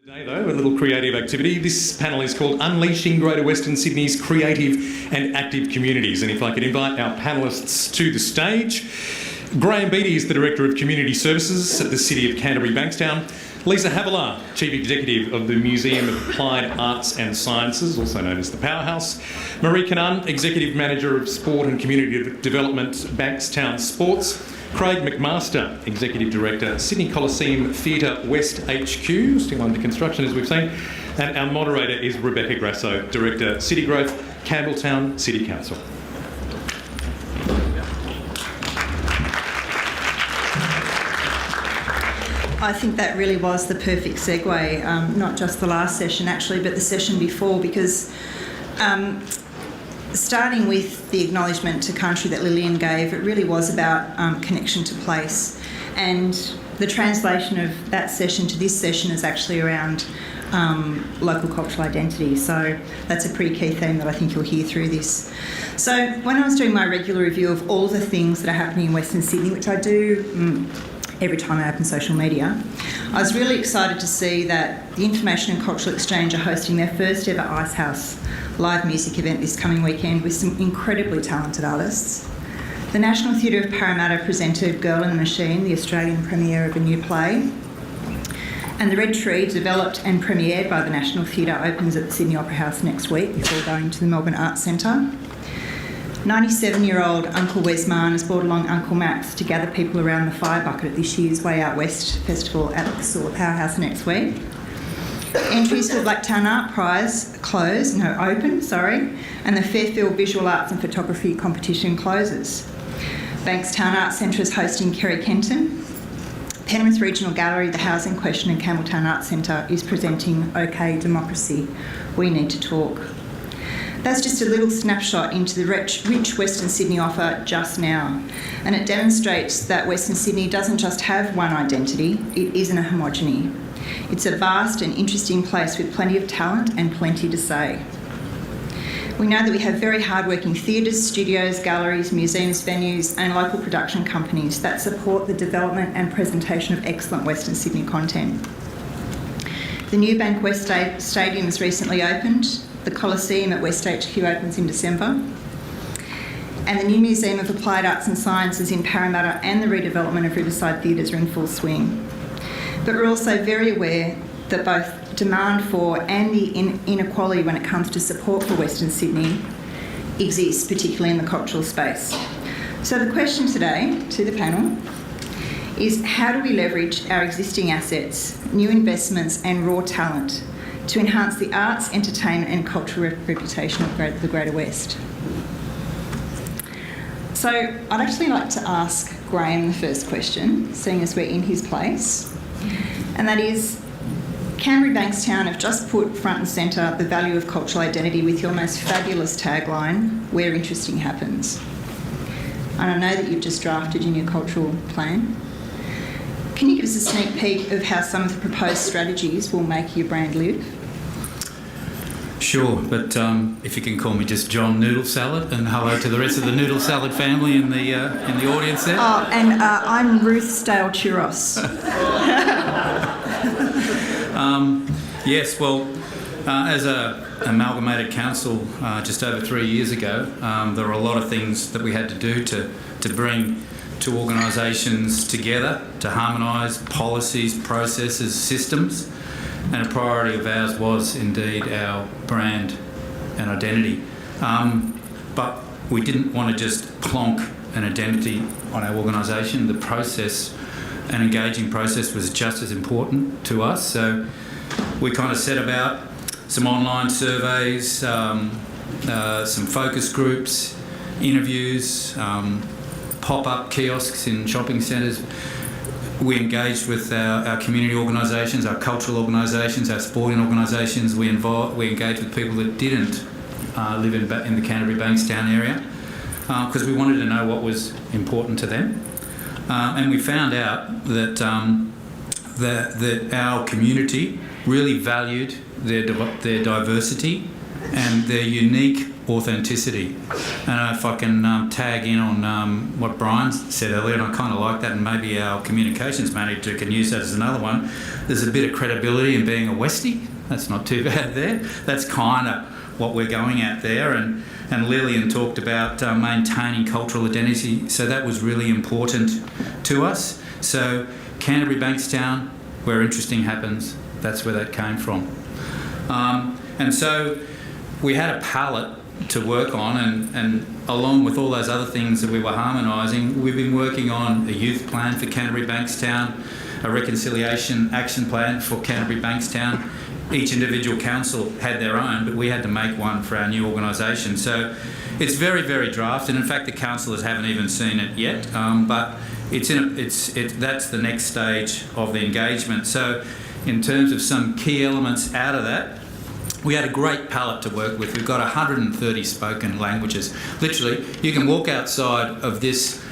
Today though, a little creative activity. This panel is called Unleashing Greater Western Sydney's Creative and Active Communities. And if I could invite our panellists to the stage. Graeme Beattie is the Director of Community Services at the City of Canterbury, Bankstown. Lisa Havilah, Chief Executive of the Museum of Applied Arts and Sciences, also known as the Powerhouse. Marie Kanaan, Executive Manager of Sport and Community Development, Bankstown Sports. Craig McMaster, Executive Director, Sydney Coliseum Theatre West HQ, still under construction as we've seen. And our moderator is Rebecca Grasso, Director, City Growth, Campbelltown City Council. I think that really was the perfect segue, not just the last session actually, but the session before, because starting with the acknowledgement to country that Lillian gave, it really was about connection to place. And the translation of that session to this session is actually around local cultural identity. So that's a pretty key theme that I think you'll hear through this. So when I was doing my regular review of all the things that are happening in Western Sydney, which I do every time I open social media, I was really excited to see that the Information and Cultural Exchange are hosting their first ever Icehouse live music event this coming weekend with some incredibly talented artists. The National Theatre of Parramatta presented Girl in the Machine, the Australian premiere of a new play. And The Red Tree, developed and premiered by the National Theatre, opens at the Sydney Opera House next week before going to the Melbourne Arts Centre. 97-year-old Uncle Wes Mann has brought along Uncle Max to gather people around the fire bucket at this year's Way Out West festival at the Powerhouse next week. Entries for the Blacktown Art Prize open, and the Fairfield Visual Arts and Photography competition closes. Bankstown Arts Centre is hosting Kerry Kenton. Penrith Regional Gallery, the Housing Question and Campbelltown Arts Centre is presenting OK Democracy, We Need to Talk. That's just a little snapshot into the rich Western Sydney offer just now, and it demonstrates that Western Sydney doesn't just have one identity, it isn't a homogeny. It's a vast and interesting place with plenty of talent and plenty to say. We know that we have very hardworking theatres, studios, galleries, museums, venues and local production companies that support the development and presentation of excellent Western Sydney content. The new Bank West Stadium has recently opened. The Coliseum at West HQ opens in December. And the new Museum of Applied Arts and Sciences in Parramatta and the redevelopment of Riverside Theatres are in full swing. But we're also very aware that both demand for and the inequality when it comes to support for Western Sydney exists, particularly in the cultural space. So the question today to the panel is, how do we leverage our existing assets, new investments and raw talent to enhance the arts, entertainment and cultural reputation of the Greater West? So I'd actually like to ask Graeme the first question, seeing as we're in his place, and that is, Canterbury Bankstown have just put front and centre the value of cultural identity with your most fabulous tagline, Where Interesting Happens. And I know that you've just drafted your new cultural plan. Can you give us a sneak peek of how some of the proposed strategies will make your brand live? Sure, but if you can call me just John Noodle Salad, and hello to the rest of the Noodle Salad family in the audience there. Oh, and I'm Ruth Stale Churros. Yes, well, as a amalgamated council just over 3 years ago, there were a lot of things that we had to do to bring two organisations together, to harmonise policies, processes, systems. And a priority of ours was indeed our brand and identity. But we didn't want to just plonk an identity on our organisation. The process, an engaging process, was just as important to us. So we kind of set about some online surveys, some focus groups, interviews, pop-up kiosks in shopping centres. We engaged with our community organisations, our cultural organisations, our sporting organisations. We engaged with people that didn't live in the Canterbury Bankstown area because we wanted to know what was important to them. And we found out that our community really valued their diversity and their unique authenticity. And if I can tag in on what Brian said earlier, and I kind of like that, and maybe our communications manager can use that as another one, there's a bit of credibility in being a Westie. That's not too bad there. That's kind of what we're going at there. And Lillian talked about maintaining cultural identity, so that was really important to us. So Canterbury, Bankstown, where interesting happens, that's where that came from. And so we had a palette to work on, and along with all those other things that we were harmonising, we've been working on a youth plan for Canterbury, Bankstown, a reconciliation action plan for Canterbury, Bankstown. Each individual council had their own, but we had to make one for our new organisation. So it's very, very draft, and in fact the councillors haven't even seen it yet, but that's the next stage of the engagement. So in terms of some key elements out of that, we had a great palette to work with. We've got 130 spoken languages. Literally, you can walk outside of this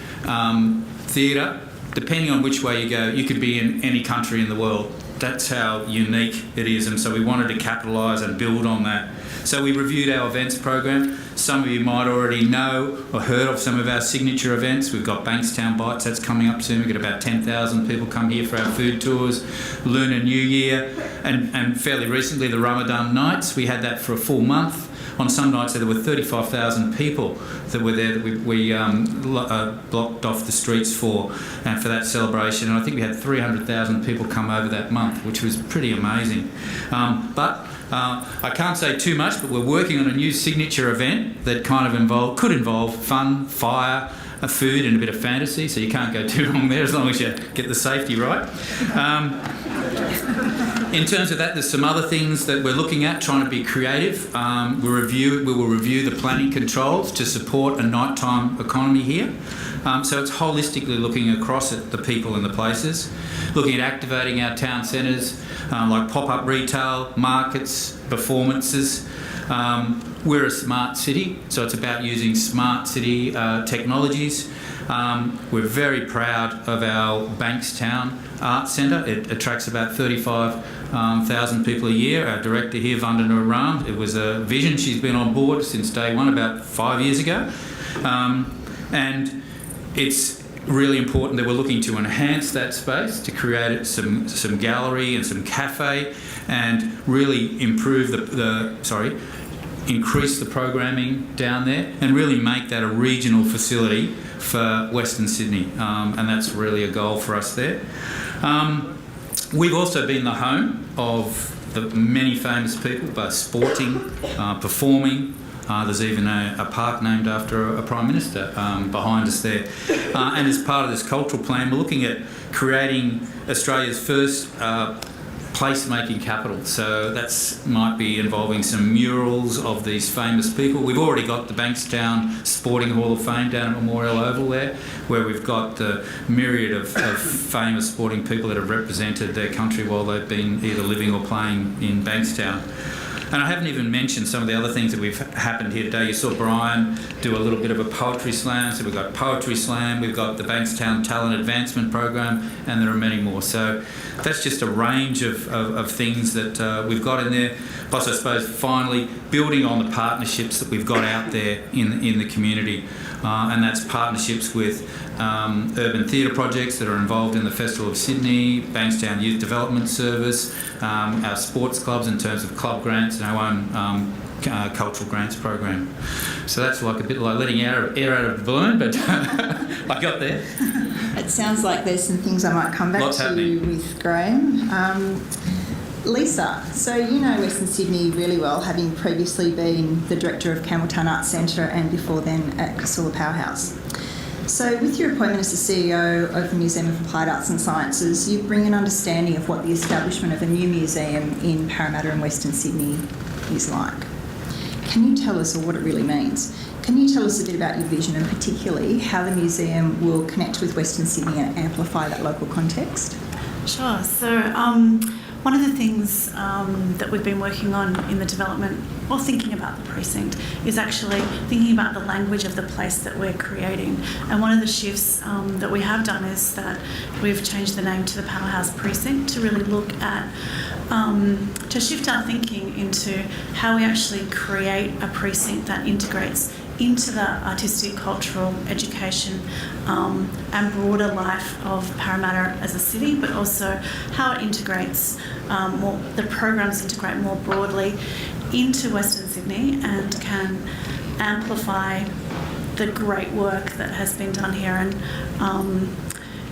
theatre, depending on which way you go, you could be in any country in the world. That's how unique it is, and so we wanted to capitalise and build on that. So we reviewed our events program. Some of you might already know or heard of some of our signature events. We've got Bankstown Bites, that's coming up soon. We've got about 10,000 people come here for our food tours, Lunar New Year, and fairly recently the Ramadan nights. We had that for a full month. On some nights there were 35,000 people that were there that we blocked off the streets for that celebration. And I think we had 300,000 people come over that month, which was pretty amazing. But I can't say too much, but we're working on a new signature event that kind of could involve fun, fire, food and a bit of fantasy, so you can't go too wrong there as long as you get the safety right. In terms of that, there's some other things that we're looking at, trying to be creative. We will review the planning controls to support a nighttime economy here. So it's holistically looking across at the people and the places, looking at activating our town centres, like pop-up retail, markets, performances. We're a smart city, so it's about using smart city technologies. We're very proud of our Bankstown Art Centre. It attracts about 35,000 people a year. Our director here, Vandana Ram, it was a vision. She's been on board since day one, about 5 years ago. And it's really important that we're looking to enhance that space, to create some gallery and some cafe, and really improve increase the programming down there, and really make that a regional facility for Western Sydney, and that's really a goal for us there. We've also been the home of the many famous people, both sporting, performing. There's even a park named after a Prime Minister behind us there. And as part of this cultural plan, we're looking at creating Australia's first placemaking capital. So that might be involving some murals of these famous people. We've already got the Bankstown Sporting Hall of Fame down at Memorial Oval there, where we've got the myriad of famous sporting people that have represented their country while they've been either living or playing in Bankstown. And I haven't even mentioned some of the other things that we've happened here today. You saw Brian do a little bit of a poetry slam. So we've got Poetry Slam, we've got the Bankstown Talent Advancement Program, and there are many more. So that's just a range of things that we've got in there. Plus, I suppose, finally, building on the partnerships that we've got out there in the community. And that's partnerships with urban theatre projects that are involved in the Festival of Sydney, Bankstown Youth Development Service, our sports clubs in terms of club grants, and our own cultural grants program. So that's like a bit like letting air out of the balloon, but I got there. It sounds like there's some things I might come back Lots to happening. with Graeme. Lisa, so you know Western Sydney really well, having previously been the director of Campbelltown Arts Centre and before then at Grasso Powerhouse. So with your appointment as the CEO of the Museum of Applied Arts and Sciences, you bring an understanding of what the establishment of a new museum in Parramatta and Western Sydney is like. Can you tell us, or what it really means? Can you tell us a bit about your vision, and particularly how the museum will connect with Western Sydney and amplify that local context? Sure. So one of the things that we've been working on in the development, or thinking about the precinct, is actually thinking about the language of the place that we're creating. And one of the shifts that we have done is that we've changed the name to the Powerhouse Precinct to really look at to shift our thinking into how we actually create a precinct that integrates into the artistic, cultural, education and broader life of Parramatta as a city, but also how it integrates the programs integrate more broadly into Western Sydney and can amplify the great work that has been done here and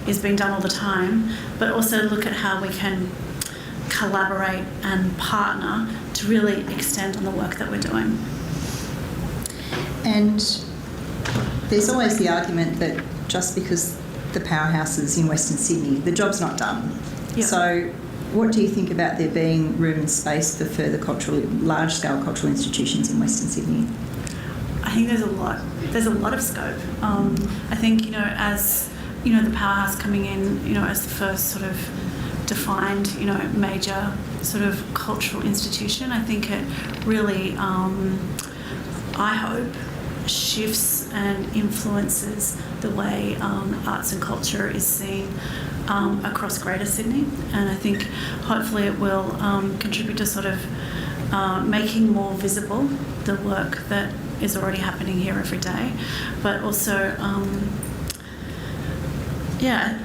is being done all the time, but also look at how we can collaborate and partner to really extend on the work that we're doing. And there's always the argument that just because the Powerhouse is in Western Sydney, the job's not done. Yep. So what do you think about there being room and space for further large-scale cultural institutions in Western Sydney? I think there's a lot of scope. I think, as, the Powerhouse coming in, as the first sort of defined, major sort of cultural institution, I think it really, I hope, shifts and influences the way arts and culture is seen across Greater Sydney, and I think hopefully it will contribute to sort of making more visible the work that is already happening here every day, but also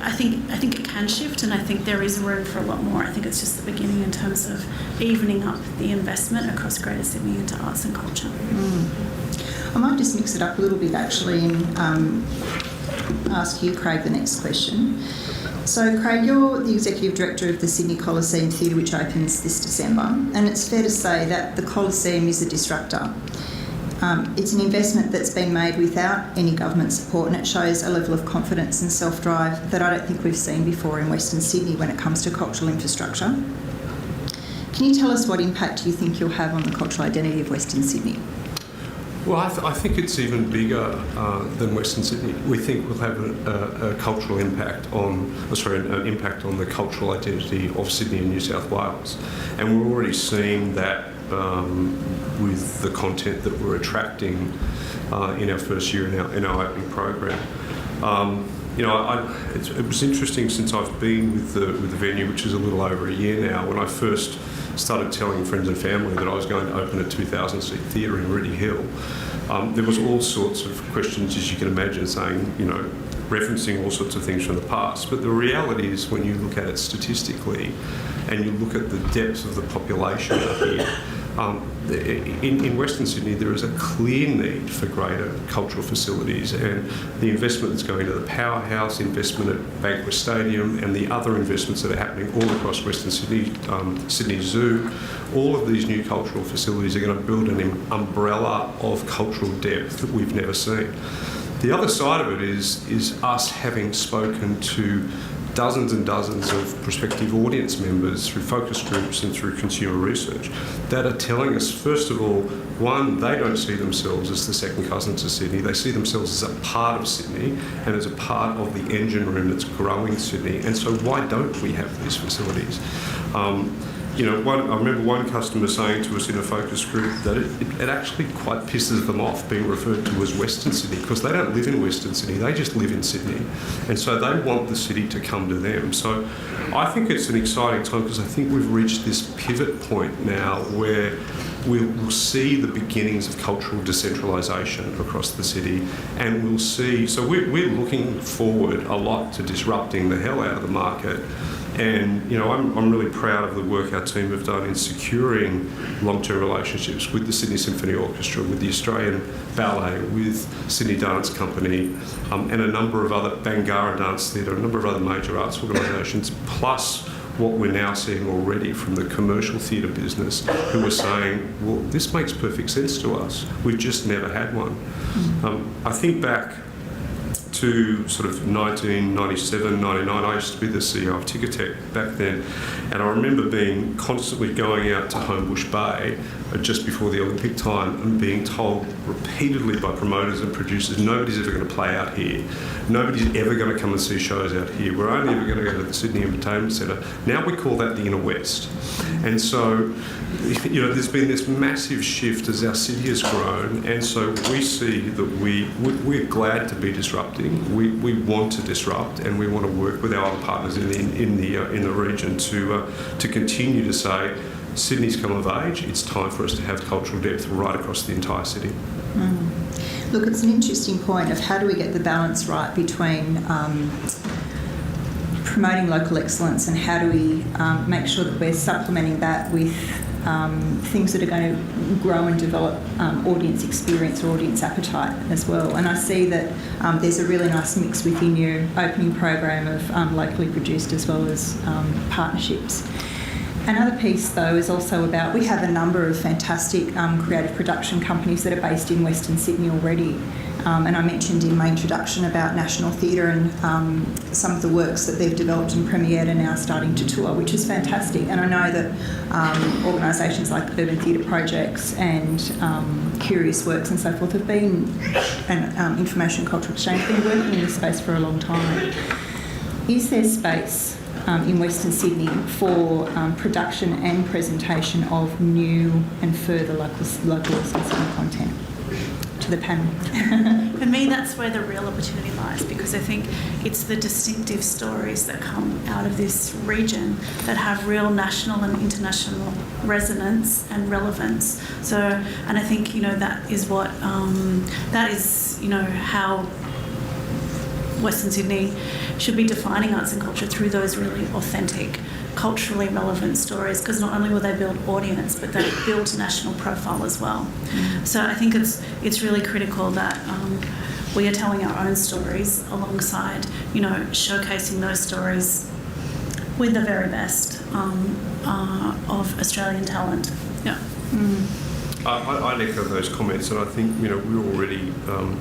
I think it can shift, and I think there is room for a lot more. I think it's just the beginning in terms of evening up the investment across Greater Sydney into arts and culture. I might just mix it up a little bit actually and ask you, Craig, the next question. So, Craig, you're the Executive Director of the Sydney Coliseum Theatre, which opens this December, and it's fair to say that the Coliseum is a disruptor. It's an investment that's been made without any government support, and it shows a level of confidence and self-drive that I don't think we've seen before in Western Sydney when it comes to cultural infrastructure. Can you tell us what impact you think you'll have on the cultural identity of Western Sydney? Well, I think it's even bigger than Western Sydney. We think we'll have a cultural impact an impact on the cultural identity of Sydney and New South Wales, and we're already seeing that with the content that we're attracting in our first year in our opening program. It was interesting since I've been with the venue, which is a little over a year now. When I first started telling friends and family that I was going to open a 2,000-seat theatre in Reddy Hill, there was all sorts of questions, as you can imagine, saying, referencing all sorts of things from the past. But the reality is, when you look at it statistically and you look at the depth of the population out here, in Western Sydney there is a clear need for greater cultural facilities, and the investment that's going to the Powerhouse, investment at Bankstown Stadium, and the other investments that are happening all across Western Sydney, Sydney Zoo, all of these new cultural facilities are going to build an umbrella of cultural depth that we've never seen. The other side of it is us having spoken to dozens and dozens of prospective audience members through focus groups and through consumer research that are telling us, first of all, one, they don't see themselves as the second cousin to Sydney. They see themselves as a part of Sydney and as a part of the engine room that's growing Sydney. And so why don't we have these facilities? I remember one customer saying to us in a focus group that it actually quite pisses them off being referred to as Western Sydney, because they don't live in Western Sydney, they just live in Sydney. And so they want the city to come to them. So I think it's an exciting time, because I think we've reached this pivot point now where we'll see the beginnings of cultural decentralisation across the city, and we'll see, so we're looking forward a lot to disrupting the hell out of the market. And I'm really proud of the work our team have done in securing long-term relationships with the Sydney Symphony Orchestra, with the Australian Ballet, with Sydney Dance Company, and a number of other, Bangarra Dance Theatre, a number of other major arts organisations, plus what we're now seeing already from the commercial theatre business, who are saying, well, this makes perfect sense to us. We've just never had one. I think back to sort of 1997, 99, I used to be the CEO of Ticketek back then, and I remember being constantly going out to Homebush Bay just before the Olympic time and being told repeatedly by promoters and producers, nobody's ever going to play out here. Nobody's ever going to come and see shows out here. We're only ever going to go to the Sydney Entertainment Centre. Now we call that the Inner West. And so, there's been this massive shift as our city has grown, and so we see that we're glad to be disrupting. disrupting. We want to disrupt, and we want to work with our other partners in the region to continue to say, Sydney's come of age. It's time for us to have cultural depth right across the entire city. Look, it's an interesting point of how do we get the balance right between promoting local excellence and how do we make sure that we're supplementing that with things that are going to grow and develop audience experience or audience appetite as well. And I see that there's a really nice mix within your opening program of locally produced as well as partnerships. Another piece, though, is also about we have a number of fantastic creative production companies that are based in Western Sydney already. And I mentioned in my introduction about National Theatre and some of the works that they've developed and premiered are now starting to tour, which is fantastic. And I know that organisations like Urban Theatre Projects and Curious Works and so forth have been, and Information Cultural Exchange, been working in this space for a long time. Is there space in Western Sydney for production and presentation of new and further local specific content to the panel? For me, that's where the real opportunity lies, because I think it's the distinctive stories that come out of this region that have real national and international resonance and relevance. So, and I think, that is what, that is, how Western Sydney should be defining arts and culture, through those really authentic, culturally relevant stories, because not only will they build audience, but they build national profile as well. So I think it's really critical that we are telling our own stories alongside, showcasing those stories with the very best of Australian talent. Yeah. I echo those comments, and I think we're already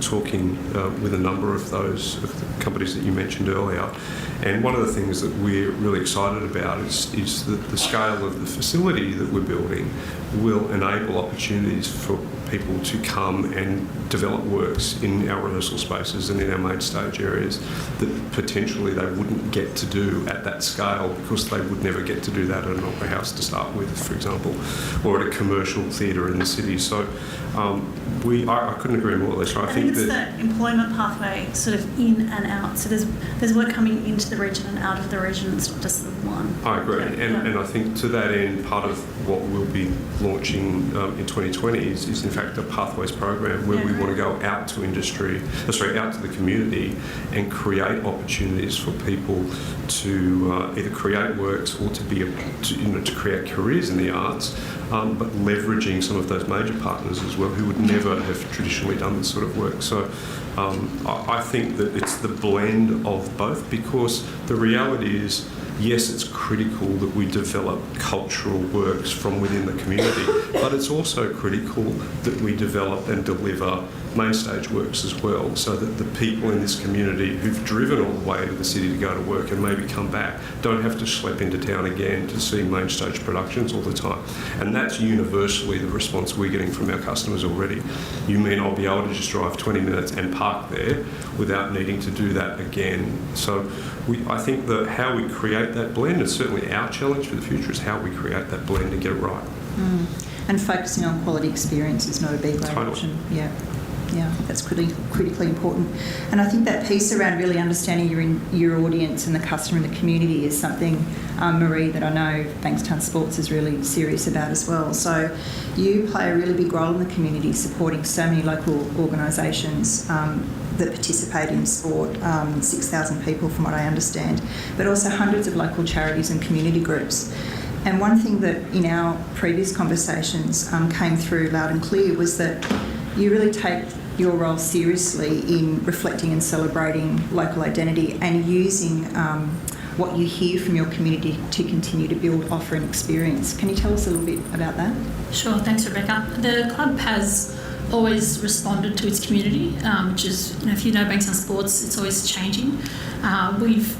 talking with a number of those of the companies that you mentioned earlier. And one of the things that we're really excited about is that the scale of the facility that we're building will enable opportunities for people to come and develop works in our rehearsal spaces and in our main stage areas that potentially they wouldn't get to do at that scale, because they would never get to do that at an opera house to start with, for example, or at a commercial theatre in the city. So I couldn't agree more, Lisa. I think it's the employment pathway sort of in and out. So there's work coming into the region and out of the region. It's not just sort of one. I agree. And I think to that end, part of what we'll be launching in 2020 is in fact a Pathways program where we want to go out to out to the community and create opportunities for people to either create works or to create careers in the arts, but leveraging some of those major partners as well who would never have traditionally done this sort of work. So I think that it's the blend of both, because the reality is, yes, it's critical that we develop cultural works from within the community, but it's also critical that we develop and deliver main stage works as well, so that the people in this community who've driven all the way to the city to go to work and maybe come back don't have to schlep into town again to see main stage productions all the time. And that's universally the response we're getting from our customers already. You mean I'll be able to just drive 20 minutes and park there without needing to do that again? So I think that how we create that blend, is certainly our challenge for the future, is how we create that blend and get it right. And focusing on quality experience is not a B grade option. Yeah, I think that's critically important. And I think that piece around really understanding your audience and the customer and the community is something, Marie, that I know Bankstown Sports is really serious about as well. So you play a really big role in the community, supporting so many local organisations that participate in sport, 6,000 people from what I understand, but also hundreds of local charities and community groups. And one thing that in our previous conversations came through loud and clear was that you really take your role seriously in reflecting and celebrating local identity and using what you hear from your community to continue to build, offer and experience. Can you tell us a little bit about that? Sure, thanks Rebecca. The club has always responded to its community, which is, if you know Bankstown Sports, it's always changing. We've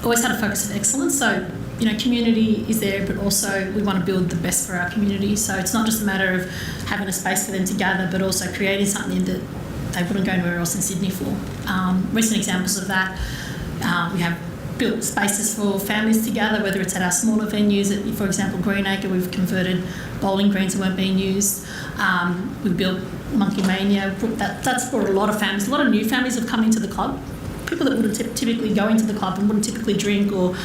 always had a focus on excellence, so community is there, but also we want to build the best for our community. So it's not just a matter of having a space for them to gather, but also creating something that they wouldn't go anywhere else in Sydney for. Recent examples of that, we have built spaces for families to gather, whether it's at our smaller venues. For example, Greenacre, we've converted bowling greens that weren't being used. We've built Monkey Mania. That's brought a lot of families. A lot of new families have come into the club. People that wouldn't typically go into the club and wouldn't typically drink or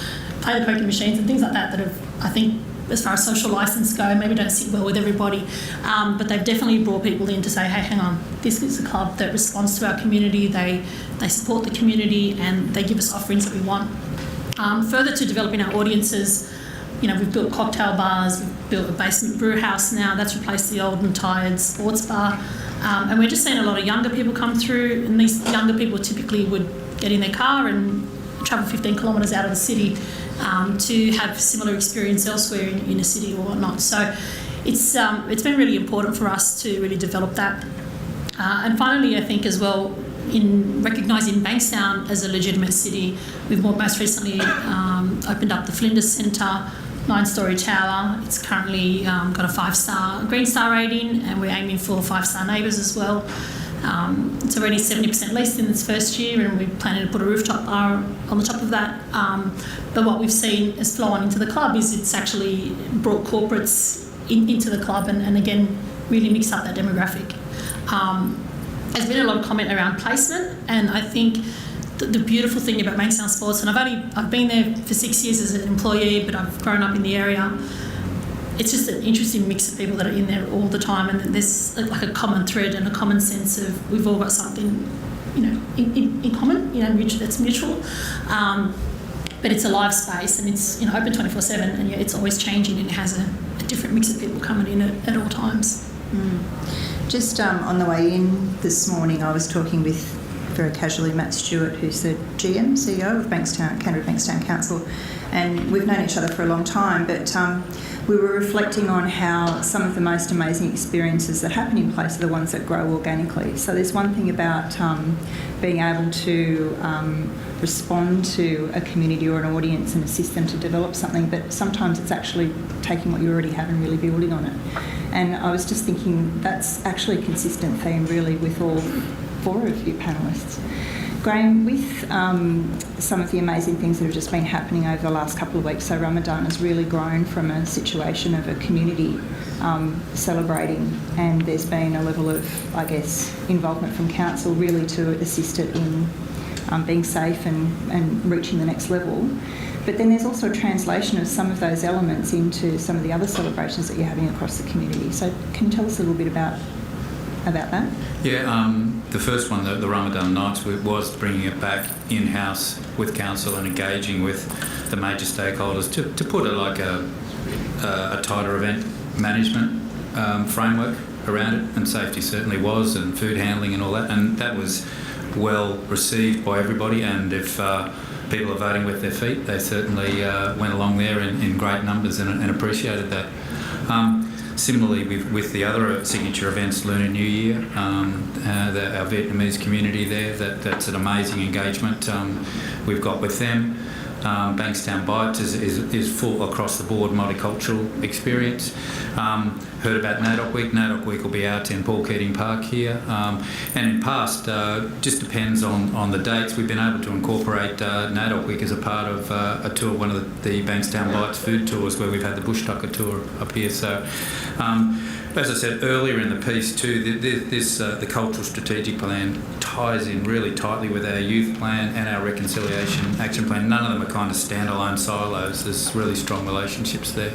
play the poker machines and things like that have, I think, as far as social licence go, maybe don't sit well with everybody, but they've definitely brought people in to say, hey, hang on, this is a club that responds to our community, they support the community and they give us offerings that we want. Further to developing our audiences, we've built cocktail bars, we've built a basement brew house now, that's replaced the old and tired sports bar, and we're just seeing a lot of younger people come through, and these younger people typically would get in their car and travel 15 kilometres out of the city to have similar experience elsewhere in a city or whatnot. So it's been really important for us to really develop that. And finally, I think as well, in recognising Bankstown as a legitimate city, we've most recently opened up the Flinders Centre, 9-storey tower. It's currently got a 5-star Green Star rating, and we're aiming for 5-star neighbours as well. It's already 70% leased in its first year, and we're planning to put a rooftop bar on the top of that. But what we've seen as flow on into the club is it's actually brought corporates into the club and again, really mixed up that demographic. There's been a lot of comment around placement, and I think the beautiful thing about Bankstown Sports, and I've been there for 6 years as an employee, but I've grown up in the area. It's just an interesting mix of people that are in there all the time, and there's like a common thread and a common sense of we've all got something, in common, that's mutual. But it's a live space, and it's open 24/7, and it's always changing, and it has a different mix of people coming in at all times. Just on the way in this morning, I was talking with, very casually, Matt Stewart, who's the GM, CEO of Canterbury Bankstown Council, and we've known each other for a long time, but we were reflecting on how some of the most amazing experiences that happen in place are the ones that grow organically. So there's one thing about being able to respond to a community or an audience and assist them to develop something, but sometimes it's actually taking what you already have and really building on it. And I was just thinking that's actually a consistent theme really with all 4 of you panellists. Graeme, with some of the amazing things that have just been happening over the last couple of weeks, so Ramadan has really grown from a situation of a community celebrating, and there's been a level of, I guess, involvement from council really to assist it in being safe and reaching the next level. But then there's also a translation of some of those elements into some of the other celebrations that you're having across the community. So can you tell us a little bit about that? Yeah, the first one, the Ramadan nights, was bringing it back in-house with council and engaging with the major stakeholders to put a tighter event management framework around it, and safety certainly was, and food handling and all that, and that was well received by everybody. And if people are voting with their feet, they certainly went along there in great numbers and appreciated that. Similarly, with the other signature events, Lunar New Year, our Vietnamese community there, that's an amazing engagement we've got with them. Bankstown Bites is full across the board multicultural experience. Heard about NAIDOC Week. NAIDOC Week will be out in Paul Keating Park here. And in past, just depends on the dates, we've been able to incorporate NAIDOC Week as a part of a tour, one of the Bankstown Bites food tours, where we've had the Bush Tucker tour up here. So, as I said earlier in the piece too, the cultural strategic plan ties in really tightly with our youth plan and our reconciliation action plan. None of them are kind of standalone silos. There's really strong relationships there.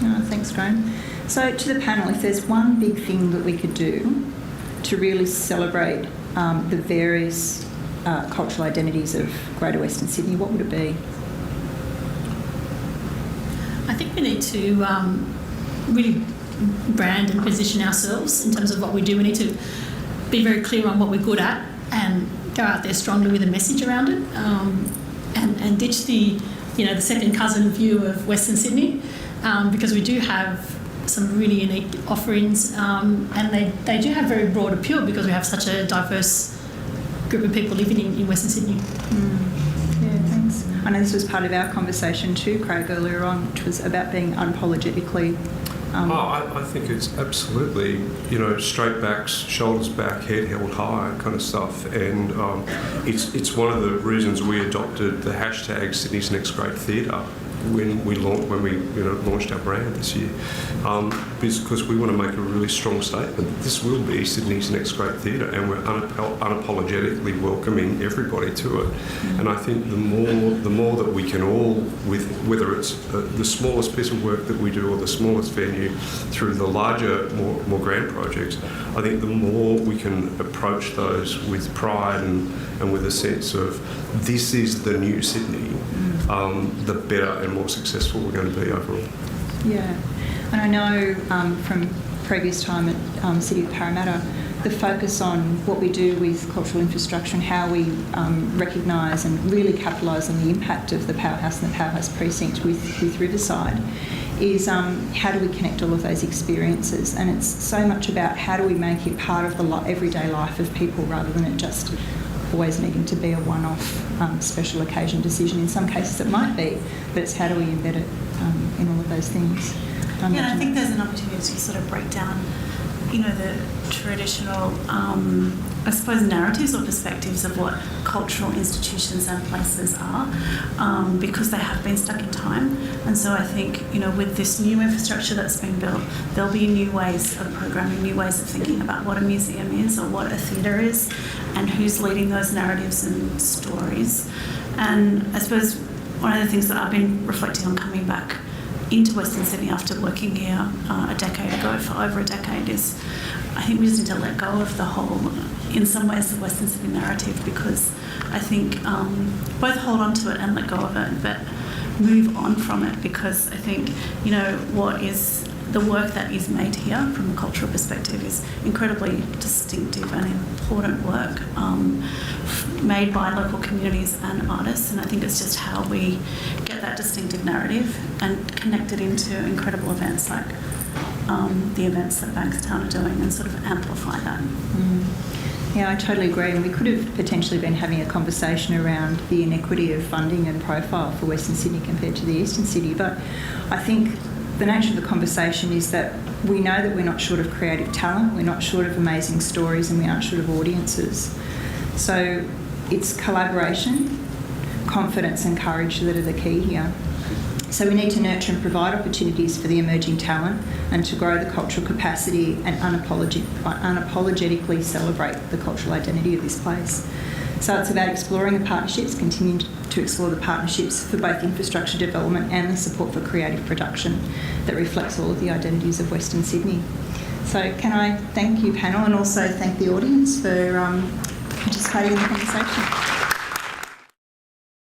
Oh, thanks, Graeme. So to the panel, if there's one big thing that we could do to really celebrate the various cultural identities of Greater Western Sydney, what would it be? I think we need to really brand and position ourselves in terms of what we do. We need to be very clear on what we're good at and go out there strongly with a message around it, and ditch the second cousin view of Western Sydney, because we do have some really unique offerings, and they do have very broad appeal because we have such a diverse group of people living in Western Sydney. Yeah, thanks. I know this was part of our conversation too, Craig, earlier on, which was about being unapologetically I think it's absolutely, straight backs, shoulders back, head held high kind of stuff. And it's one of the reasons we adopted the hashtag Sydney's Next Great Theatre when we launched our brand this year, because we want to make a really strong statement that this will be Sydney's next great theatre, and we're unapologetically welcoming everybody to it. And I think the more that we can all, with whether it's the smallest piece of work that we do or the smallest venue, through the larger, more grand projects, I think the more we can approach those with pride and with a sense of this is the new Sydney, the better and more successful we're going to be overall. Yeah, and I know from previous time at City of Parramatta, the focus on what we do with cultural infrastructure and how we recognise and really capitalise on the impact of the Powerhouse and the Powerhouse precinct with Riverside is how do we connect all of those experiences. And it's so much about how do we make it part of the everyday life of people rather than it just always needing to be a one-off special occasion decision. In some cases it might be, but it's how do we embed it in all of those things. I think there's an opportunity to sort of break down, the traditional, I suppose, narratives or perspectives of what cultural institutions and places are, because they have been stuck in time. And so I think, with this new infrastructure that's been built, there'll be new ways of programming, new ways of thinking about what a museum is or what a theatre is, and who's leading those narratives and stories. And I suppose one of the things that I've been reflecting on coming back into Western Sydney after working here a decade ago, for over a decade, is I think we just need to let go of the whole, in some ways, the Western Sydney narrative, because I think both hold on to it and let go of it, but move on from it, because I think, what is the work that is made here from a cultural perspective is incredibly distinctive and important work made by local communities and artists, and I think it's just how we get that distinctive narrative and connect it into incredible events like the events that Bankstown are doing and sort of amplify that. Yeah, I totally agree, and we could have potentially been having a conversation around the inequity of funding and profile for Western Sydney compared to the Eastern City, but I think the nature of the conversation is that we know that we're not short of creative talent, we're not short of amazing stories, and we aren't short of audiences. So it's collaboration, confidence and courage that are the key here. So we need to nurture and provide opportunities for the emerging talent and to grow the cultural capacity and unapologetically celebrate the cultural identity of this place. So it's about exploring the partnerships, continuing to explore the partnerships for both infrastructure development and the support for creative production that reflects all of the identities of Western Sydney. So can I thank you, panel, and also thank the audience for participating in the conversation.